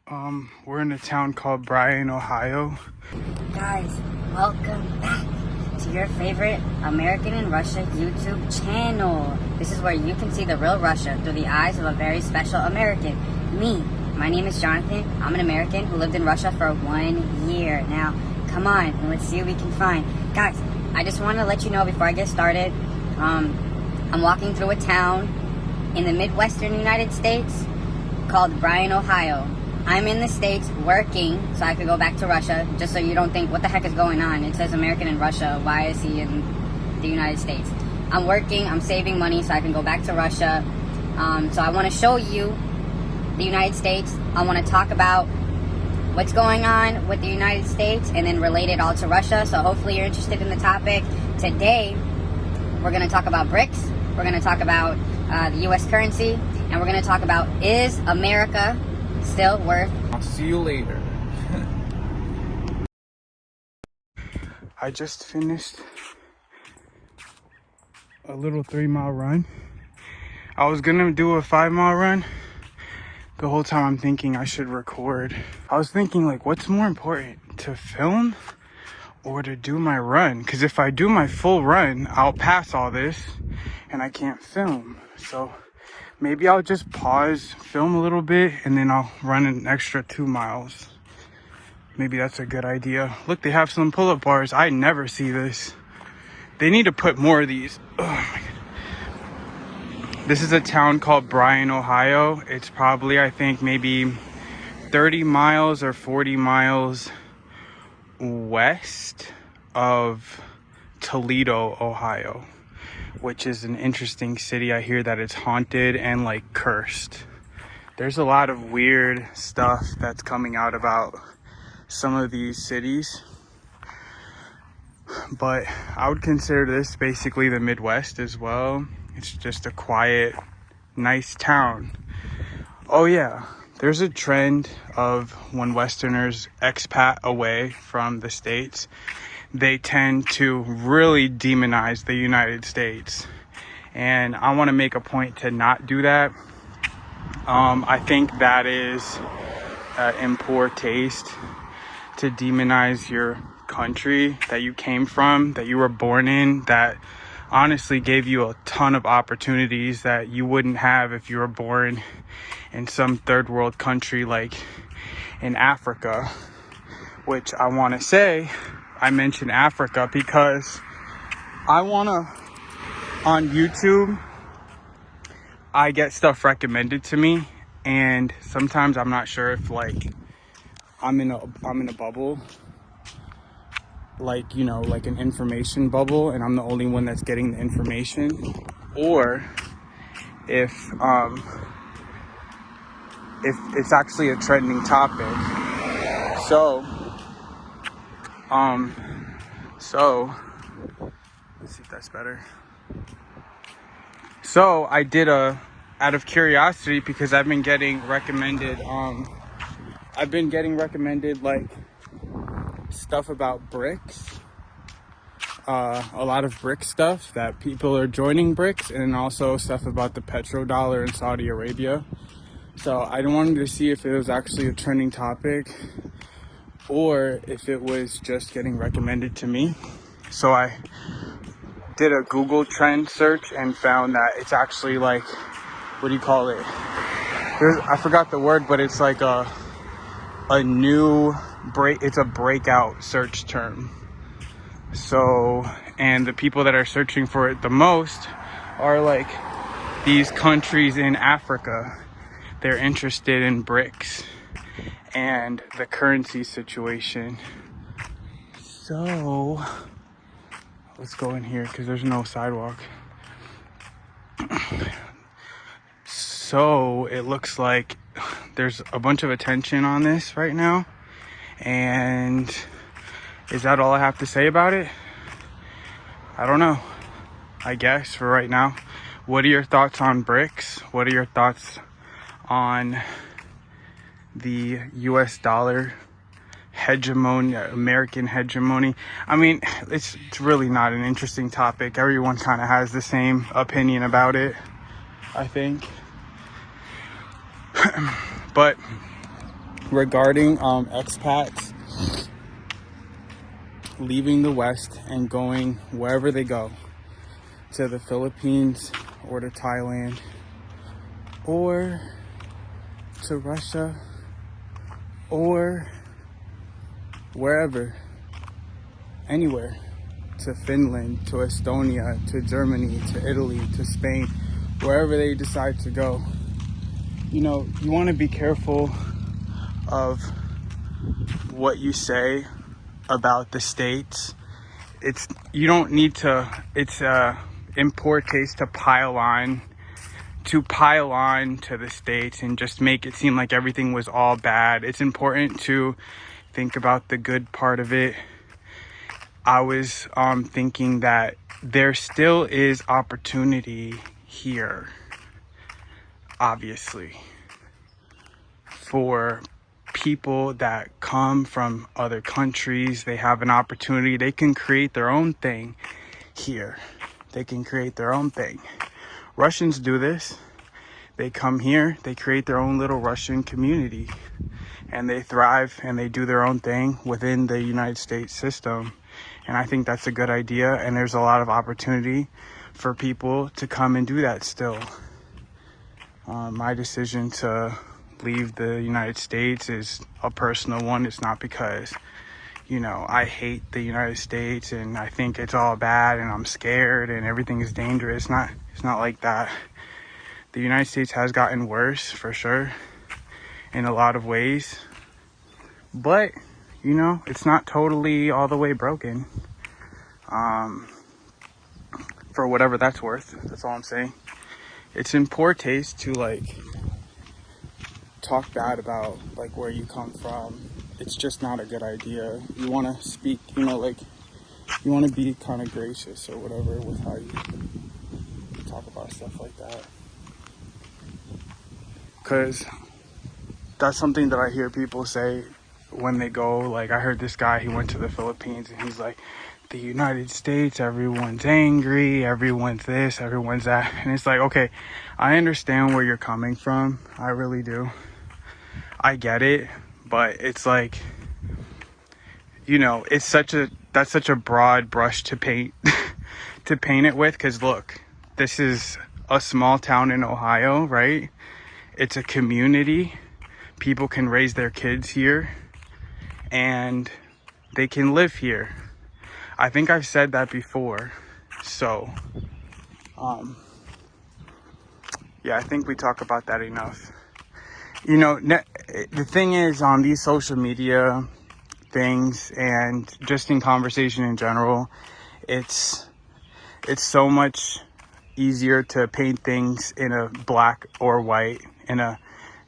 We're in a town called Bryan, Ohio. Guys, welcome back to your favorite American and Russia YouTube channel. This is where you can see the real Russia through the eyes of a very special American, me. My name is Jonathan. I'm an American who lived in Russia for 1 year. Now, come on, and let's see what we can find. Guys, I just want to let you know before I get started, I'm walking through a town in the midwestern United States called Bryan, Ohio. I'm in the States working so I could go back to Russia, just so you don't think, what the heck is going on? It says American in Russia. Why is he in the United States? I'm working, I'm saving money so I can go back to Russia. So I want to show you the United States. I want to talk about what's going on with the United States and then relate it all to Russia. So hopefully you're interested in the topic. Today, we're going to talk about BRICS. We're going to talk about the U.S. currency. And we're going to talk about, is America still worth? I'll see you later. I just finished a little 3-mile run. I was gonna do a 5-mile run. The whole time I'm thinking I should record. I was thinking, like, what's more important, to film or to do my run? Because if I do my full run, I'll pass all this and I can't film. So maybe I'll just pause, film a little bit, and then I'll run an extra 2 miles. Maybe that's a good idea. Look, they have some pull-up bars. I never see this. They need to put more of these. Oh my God. This is a town called Bryan, Ohio. It's probably, I think, maybe 30 miles or 40 miles west of Toledo, Ohio, which is an interesting city. I hear that it's haunted and like cursed. There's a lot of weird stuff that's coming out about some of these cities, but I would consider this basically the Midwest as well. It's just a quiet, nice town. Oh yeah, there's a trend of when Westerners expat away from the States, they tend to really demonize the United States. And I want to make a point to not do that. I think that is in poor taste to demonize your country that you came from, that you were born in, that honestly gave you a ton of opportunities that you wouldn't have if you were born in some third world country like in Africa. Which I want to say, I mention Africa because on YouTube, I get stuff recommended to me, and sometimes I'm not sure if like I'm in a bubble, like, you know, like an information bubble, and I'm the only one that's getting the information, or if it's actually a trending topic. So let's see if that's better. So I did out of curiosity, because I've been getting recommended like stuff about BRICS, a lot of BRICS stuff, that people are joining BRICS, and also stuff about the petrodollar in Saudi Arabia. So I wanted to see if it was actually a trending topic or if it was just getting recommended to me. So I did a Google trend search and found that it's actually like, what do you call it? I forgot the word, but it's like a new it's a breakout search term. So, and the people that are searching for it the most are like these countries in Africa. They're interested in BRICS and the currency situation. So let's go in here because there's no sidewalk. So it looks like there's a bunch of attention on this right now. And is that all I have to say about it? I don't know. I guess for right now. What are your thoughts on BRICS? What are your thoughts on the US dollar hegemony, American hegemony? I mean, it's really not an interesting topic. Everyone kind of has the same opinion about it, I think. But regarding expats leaving the West and going wherever they go, to the Philippines or to Thailand or to Russia or wherever, anywhere, to Finland, to Estonia, to Germany, to Italy, to Spain, wherever they decide to go. You know, you want to be careful of what you say about the states. You don't need to, it's in poor taste to pile on to the states and just make it seem like everything was all bad. It's important to think about the good part of it. I was thinking that there still is opportunity here, obviously, for people that come from other countries. They have an opportunity. They can create their own thing here. They can create their own thing. Russians do this. They come here, they create their own little Russian community, and they thrive and they do their own thing within the United States system. And I think that's a good idea, and there's a lot of opportunity for people to come and do that still. My decision to leave the United States is a personal one. It's not because, you know, I hate the United States and I think it's all bad and I'm scared and everything is dangerous. It's not like that. The United States has gotten worse, for sure, in a lot of ways. But, you know, it's not totally all the way broken. For whatever that's worth. That's all I'm saying. It's in poor taste to, like, talk bad about, like, where you come from. It's just not a good idea. You want to speak, you know, like, you want to be kind of gracious or whatever with how you talk about stuff like that. Because that's something that I hear people say when they go. Like, I heard this guy, he went to the Philippines and he's like, the United States, everyone's angry, everyone's this, everyone's that. And it's like, okay, I understand where you're coming from. I really do. I get it. But it's like, you know, that's such a broad brush to paint, to paint it with. Because look, this is a small town in Ohio, right? It's a community. People can raise their kids here and they can live here. I think I've said that before. So, yeah, I think we talk about that enough. You know, the thing is, on these social media things and just in conversation in general, it's so much easier to paint things in a black or white,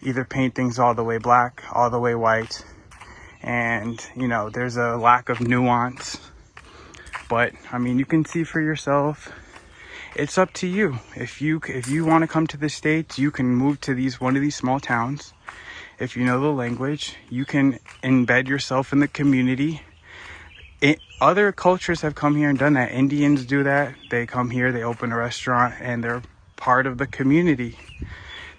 either paint things all the way black, all the way white, and, you know, there's a lack of nuance. But I mean, you can see for yourself. It's up to you. If you want to come to the States, you can move to one of these small towns. If you know the language, you can embed yourself in the community. Other cultures have come here and done that. Indians do that. They come here, they open a restaurant, and they're part of the community.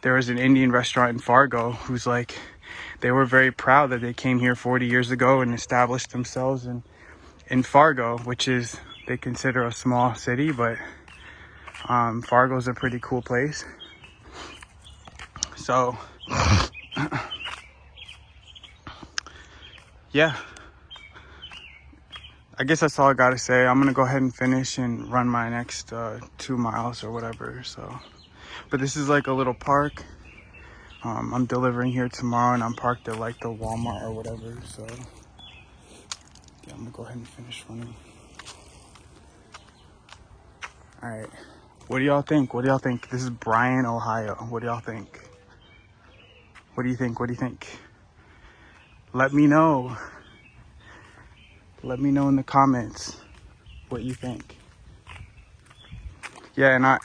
There was an Indian restaurant in Fargo who's like, they were very proud that they came here 40 years ago and established themselves in Fargo, which is, they consider a small city, but Fargo's a pretty cool place. So, yeah. I guess that's all I gotta say. I'm gonna go ahead and finish and run my next 2 miles or whatever. So, but this is like a little park. I'm delivering here tomorrow, and I'm parked at like the Walmart or whatever. So, yeah, I'm gonna go ahead and finish running. All right. What do y'all think? What do y'all think? This is Bryan, Ohio. What do y'all think? What do you think? What do you think? Let me know. Let me know in the comments what you think. Yeah, and I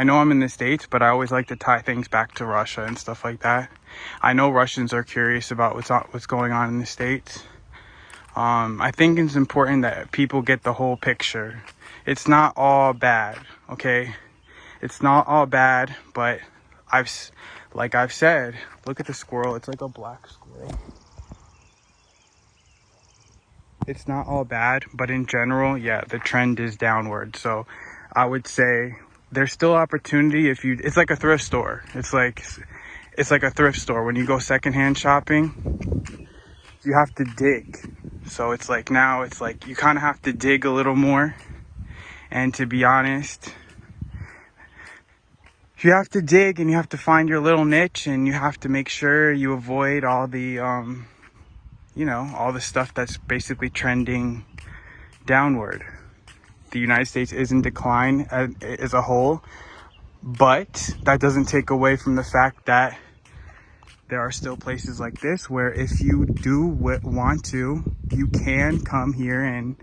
know I'm in the States, but I always like to tie things back to Russia and stuff like that. I know Russians are curious about what's going on in the States. I think it's important that people get the whole picture. It's not all bad, okay? It's not all bad, but I've said, look at the squirrel. It's like a black squirrel. It's not all bad, but in general, yeah, the trend is downward. So I would say there's still opportunity if you, it's like a thrift store. It's like a thrift store. When you go secondhand shopping, you have to dig. So it's like now it's like you kind of have to dig a little more. And to be honest, you have to dig and you have to find your little niche, and you have to make sure you avoid all the, all the stuff that's basically trending downward. The United States is in decline as a whole, but that doesn't take away from the fact that there are still places like this where if you do want to, you can come here and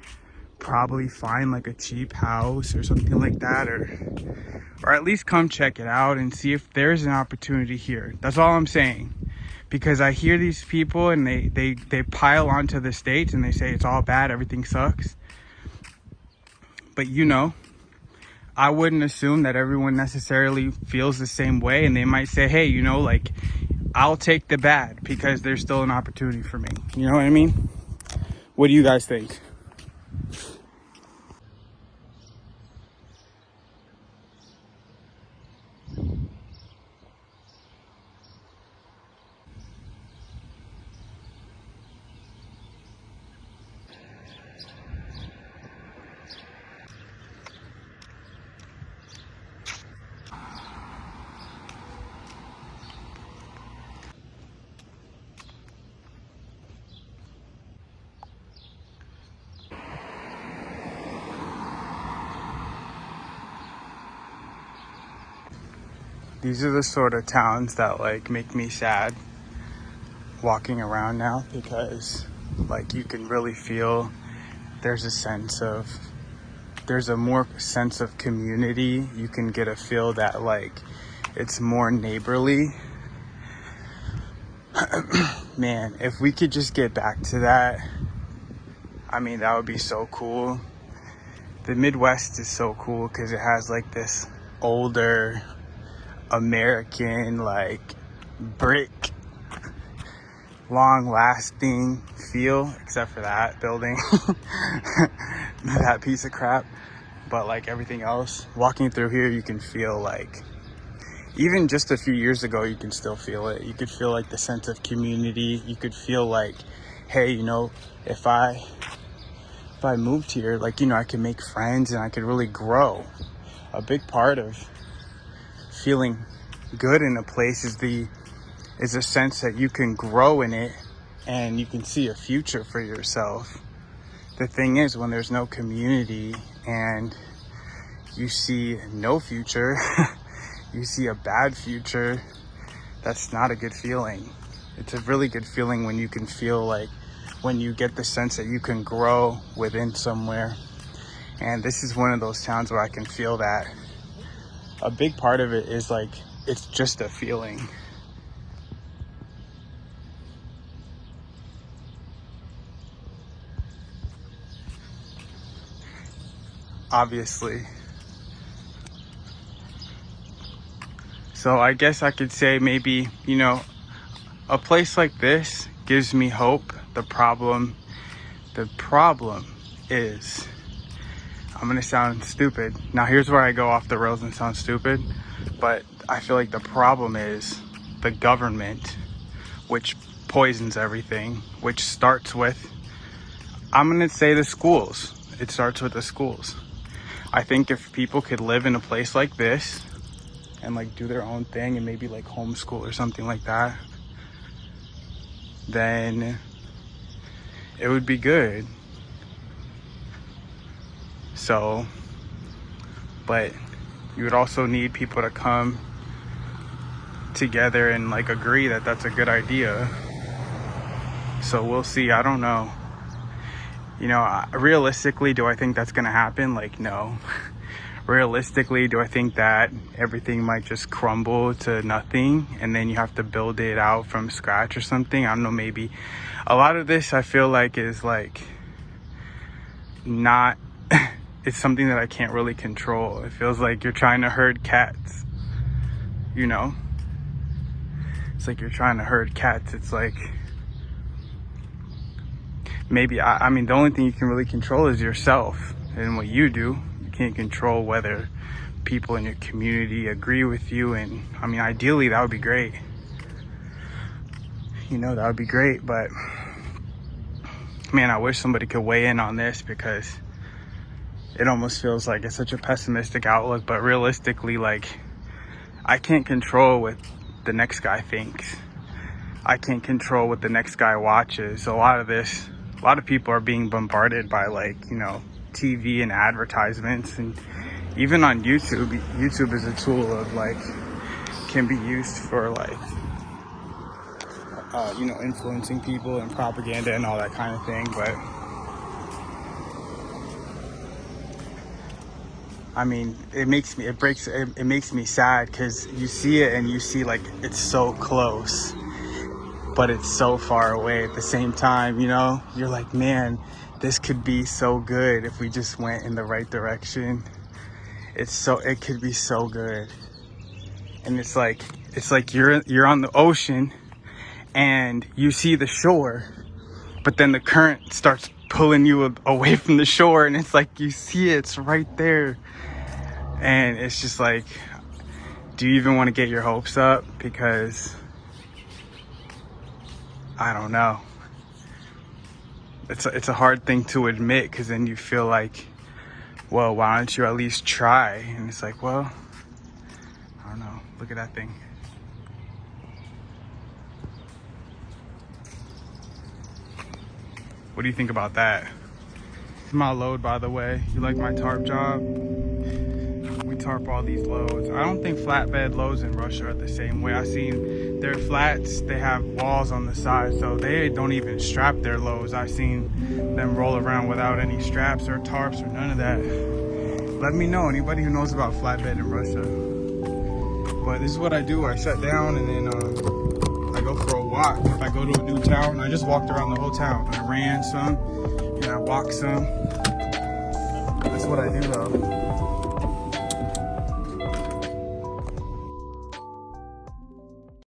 probably find like a cheap house or something like that, or at least come check it out and see if there's an opportunity here. That's all I'm saying. Because I hear these people and they pile onto the States and they say it's all bad, everything sucks. But I wouldn't assume that everyone necessarily feels the same way, and they might say, hey, like, I'll take the bad because there's still an opportunity for me. You know what I mean? What do you guys think? These are the sort of towns that like make me sad walking around now, because like you can really feel there's a more sense of community. You can get a feel that like it's more neighborly. Man, if we could just get back to that, I mean, that would be so cool. The Midwest is so cool because it has like this older American, like, brick, long lasting feel, except for that building, that piece of crap. But like everything else, walking through here, you can feel like, even just a few years ago, you can still feel it. You could feel like the sense of community. You could feel like, hey, if I moved here, like, I could make friends and I could really grow. A big part of feeling good in a place is a sense that you can grow in it and you can see a future for yourself. The thing is, when there's no community and you see no future, you see a bad future, that's not a good feeling. It's a really good feeling when you can feel like, when you get the sense that you can grow within somewhere. And this is one of those towns where I can feel that. A big part of it is like, it's just a feeling. Obviously. So I guess I could say maybe, a place like this gives me hope. The problem is, I'm gonna sound stupid. Now here's where I go off the rails and sound stupid, but I feel like the problem is the government, which poisons everything, which starts with, I'm gonna say, the schools. It starts with the schools. I think if people could live in a place like this and like do their own thing and maybe like homeschool or something like that, then it would be good. So, but you would also need people to come together and like agree that that's a good idea. So we'll see. I don't know. Realistically, do I think that's gonna happen? Like, no. Realistically, do I think that everything might just crumble to nothing and then you have to build it out from scratch or something? I don't know, maybe. A lot of this I feel like is like not, it's something that I can't really control. It feels like you're trying to herd cats, It's like you're trying to herd cats. It's like, maybe, I mean, the only thing you can really control is yourself and what you do. You can't control whether people in your community agree with you. And I mean, ideally, that would be great. You know, that would be great. But man, I wish somebody could weigh in on this, because it almost feels like it's such a pessimistic outlook. But realistically, like, I can't control what the next guy thinks. I can't control what the next guy watches. A lot of people are being bombarded by, like, you know, TV and advertisements. And even on YouTube is a tool of, like, can be used for, like, you know, influencing people and propaganda and all that kind of thing. But I mean, it makes me sad, because you see it and you see, like, it's so close, but it's so far away at the same time. You know, you're like, man, this could be so good if we just went in the right direction. It could be so good. And it's like you're on the ocean and you see the shore, but then the current starts pulling you away from the shore, and it's like you see it's right there. And it's just like, do you even want to get your hopes up? Because I don't know. It's a hard thing to admit, because then you feel like, well, why don't you at least try? And it's like, well, I don't know. Look at that thing. What do you think about that? This is my load, by the way. You like my tarp job? We tarp all these loads. I don't think flatbed loads in Russia are the same way. I've seen their flats, they have walls on the side, so they don't even strap their loads. I've seen them roll around without any straps or tarps or none of that. Let me know, anybody who knows about flatbed in Russia. But this is what I do. I sit down and then I go for a walk. If I go to a new town, I just walked around the whole town. I ran some and I walked some. That's what I do though.